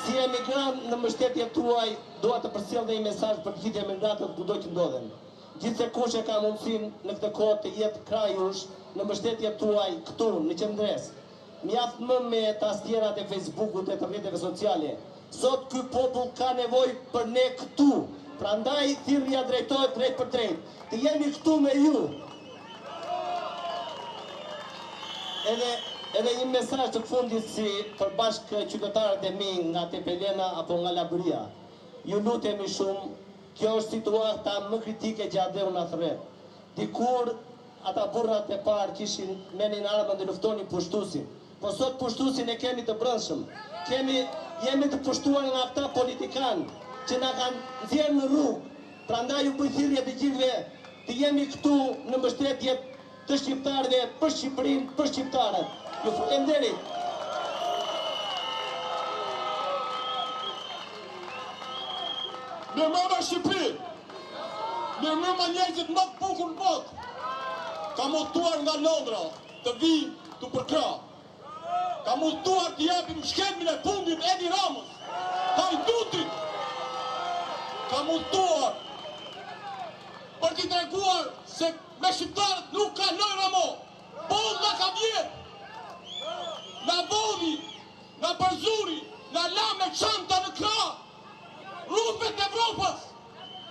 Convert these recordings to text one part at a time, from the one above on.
Si emigrant në mbështetjen tuaj, dua të përcjell një mesazh për të gjithë emigrantët kudo që ndodhen. Gjithse kush e ka mundësinë në këtë kohë të jetë kraj jush në mbështetjen tuaj këtu në qendres. Mjaft më me tastierat e Facebookut e të rrjeteve sociale. Sot ky popull ka nevojë për ne këtu. Prandaj thirrja drejtohet drejt për drejt. Të jemi këtu me ju. Edhe një mesazh të fundit si përbashk qytetarët e mi nga Tepelena apo nga Labëria. Ju lutemi shumë, kjo është situata më kritike gjatë dhe unë rreth. Dikur ata burrat e parë kishin menin armën dhe luftonin pushtuesin. Po sot pushtuesin e kemi të brendshëm. Jemi të pushtuar nga ata politikanë që na kanë nxjerrë në rrugë. Prandaj ju bëj thirrje të gjithëve të jemi këtu në mbështetje të shqiptarëve për Shqipërinë, për shqiptarët. Ju falenderoj. Mirëmbrëma Shqipëri! Mirëmbrëma njerëzit më të bukur në botë! Ka mundtuar nga Londra të vi të përkra. Ka mundtuar të japim shkelmin e fundit Edi Ramës, Hajdutit. Ka mundtuar për t'i treguar se me shqiptarët nuk ka lojë Ramo. Boll nga ka vjetë. Na vodhi, na përzuri, na la me çanta në krah. Rrugët e Evropës.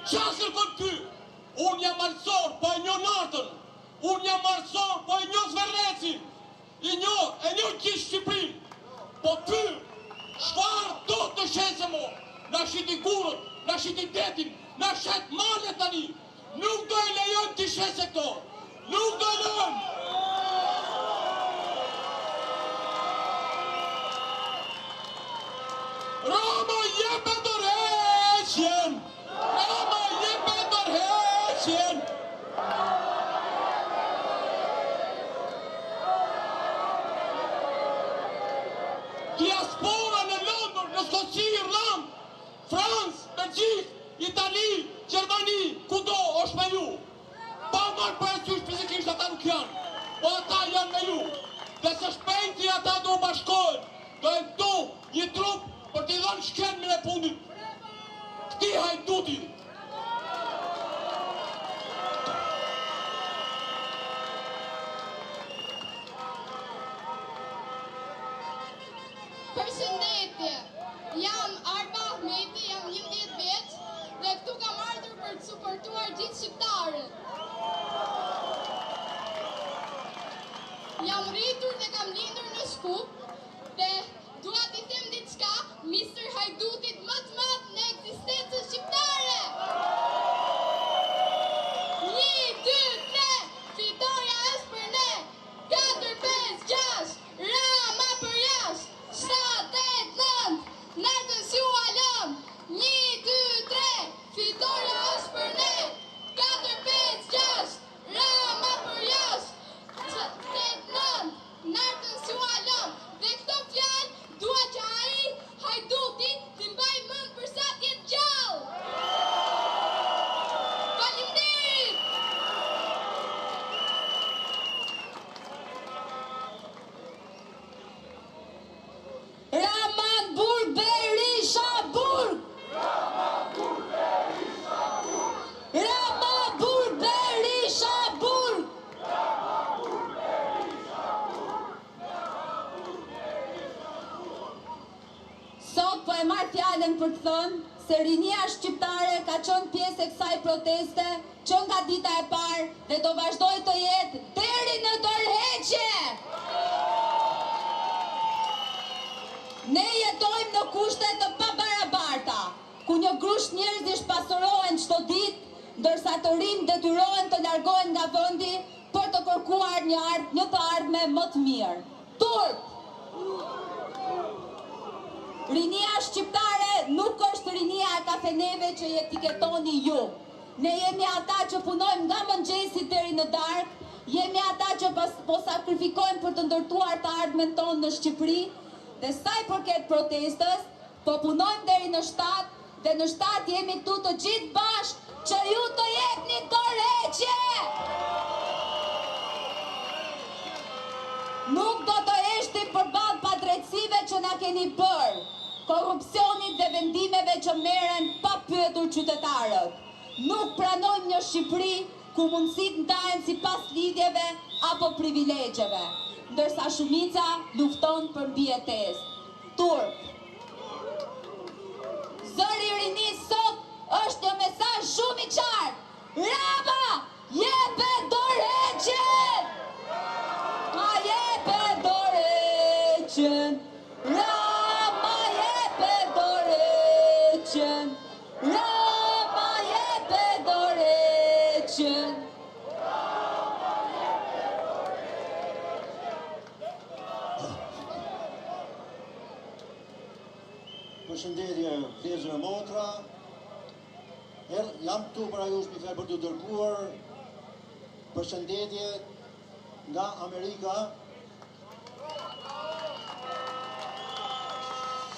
Çfarë kërkon ty? Unë jam arësor, po e njoh natën. Unë jam arësor, po e njoh Zverdecin. E njoh gjithë Shqipërinë. Po ty, çfarë do të shese mo? Na shiti gurët, na shiti detin, na shet malet tani. Nuk do e lejojmë t'i shese këto. Nuk do e lejojmë. Rama jepe dorëheqjen! Rama jepe dorëheqjen! Diaspora në Londër, në Skoci, Irlandë, Francë, Belgjikë, Itali, Gjermani, kudo është me ju. Pa marrë parasysh fizikisht ata nuk janë, po ata janë me ju. Dhe së shpejti ata do bashkohen, do e këtu një trup për t'i dhënë shkelmin e fundit këtij Hajduti. Përshëndetje, jam Arba Ahmeti, jam 11 vjeç dhe këtu kam ardhur për të suportuar gjithë shqiptarët. Jam rritur dhe kam lindur në Shkup dhe dua t'i them diçka Mr. Hajdutit më të madh në ekzistencën shqiptare. 1, 2, 3, fitoria është për ne. 4, 5, 6, Rama për jashtë. 7, 8, 9, natën si u alëm. 1, 2, 3, fitoria është për ne. 4, 5, 6, Rama për jashtë. 7, 8, 9, natën si u alëm. Dhe këto fjalë dua që ai Hajduti t'i mbaj mend për sa t'jetë gjallë. Faleminderit. Raman Burg Berisha Burg! Raman Burg Berisha Burg! Sot po e marr fjalën për të thënë se rinia shqiptare ka qenë pjesë e kësaj proteste që nga dita e parë dhe do vazhdoj të jetë deri në dorëheqje. Ne jetojmë në kushte të pabarabarta, ku një grush njerëzish pasurohen çdo ditë, ndërsa të rinj detyrohen të largohen nga vendi për të kërkuar një të ardhme më të mirë. Turp! Rinia shqiptare nuk është rinia e kafeneve që i etiketoni ju. Ne jemi ata që punojmë nga mëngjesi deri në darkë, jemi ata që po sakrifikojmë për të ndërtuar të ardhmen tonë në Shqipëri, dhe sa i përket protestës, po punojmë deri në 7 dhe në 7 jemi këtu të gjithë bashkë që ju të jepni dorëheqje. Nuk do të eshtim përballë padrejtësive që na keni bërë. korrupsionit dhe vendimeve që merren pa pyetur qytetarët. Nuk pranojmë një Shqipëri ku mundësit ndahen sipas lidhjeve apo privilegjeve, ndërsa shumica lufton për mbijetesë. Turp. Zëri i rinisë sot është një mesazh shumë i qartë. Rama, jepe dorëheqjen! Ma jepe dorëheqjen! Rama, jepe dorëheqjen! Rama, jepe dorëheqjen! Përshëndetje, vëllezër e motra. Jam këtu para jush mi fjalë për të dërguar përshëndetje nga Amerika.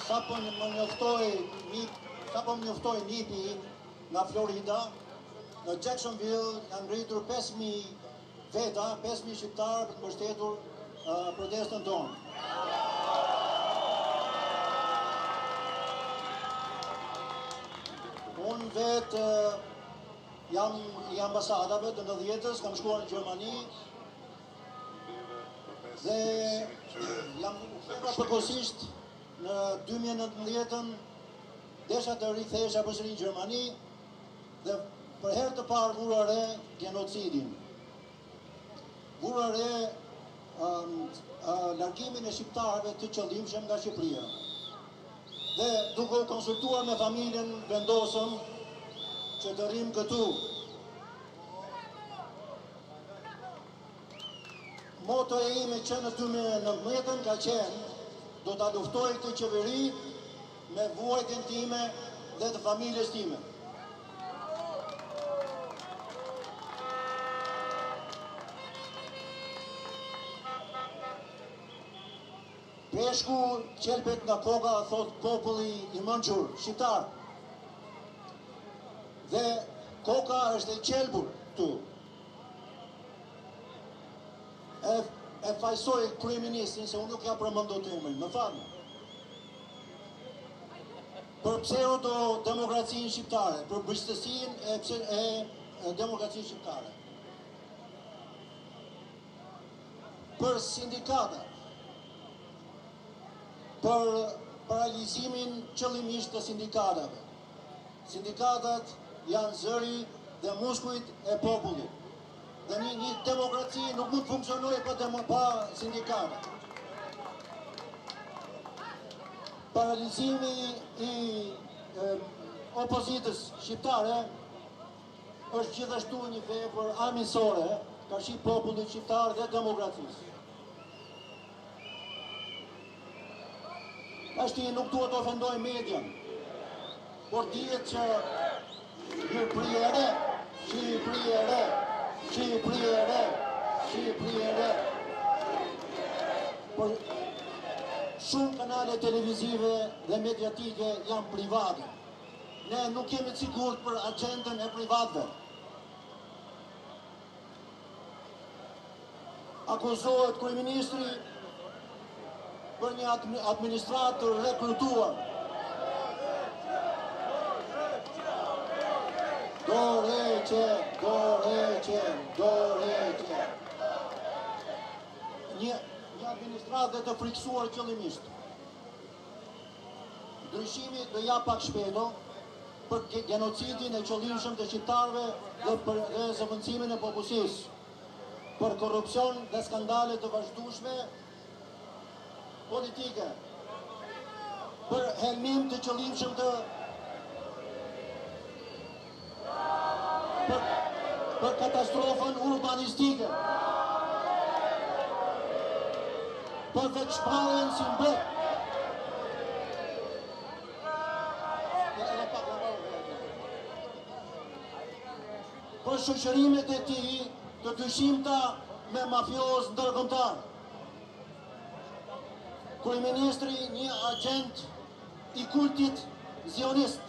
Sapo më njoftoi NIP-i nga Florida, në Jacksonville janë ngritur 5.000 veta, 5.000 shqiptarë për të mbështetur protestën tonë. Unë vetë jam i ambasadave të 90-s, kam shkuar në Gjermani dhe jam përkohësisht në 2019-ën desha të rikthehesha përsëri në Gjermani dhe për herë të parë vura re genocidin. Vura re largimin e shqiptarëve të qëllimshëm nga Shqipëria. Dhe duke u konsultuar me familjen, vendosëm që të rrim këtu. Motoja ime që në 2019 ka qenë, do ta luftoj këtë qeveri me vuajtjen time dhe të familjes time. Peshku qelbet nga koka, thot populli i mençur shqiptar. Dhe koka është e qelbur këtu. E fajsoj kryeministrin se unë nuk ja përmend dot emrin, më falni. Për pseudo demokracinë shqiptare, për brishtësinë e demokracisë shqiptare. Për sindikatat, për paralizimin qëllimisht të sindikatave. Sindikatat janë zëri dhe muskujt e popullit. Dhe një demokraci nuk mund të funksionojë pa sindikata. Paralizimi i opozitës shqiptare është gjithashtu një vepër armiqësore kundër popullit shqiptar dhe demokracisë. Ashti nuk duhet të ofendoj median, por dihet që Shqipëri e re, Shqipëri e re, Shqipëri e re, Shqipëri e re. Por shumë kanale televizive dhe mediatike janë private. Ne nuk kemi të sigurt për agjendën e privatëve. Akuzohet kryeministri për një administrator rekrutuar. Dorëheqje. Një administrator të friksuar qëllimisht. Ndryshimi do ja pak shpejto për genocidin e qëllimshëm të shqiptarëve dhe për zëvendësimin e popullsisë, për korrupsion dhe skandale të vazhdueshme politike, për helmim të qëllimshëm të për katastrofën urbanistike, për veçparjen si mbret. Për shoqërimet e tij të dyshimta me mafios ndërkombëtar. Kryeministri një agent i kultit zionist.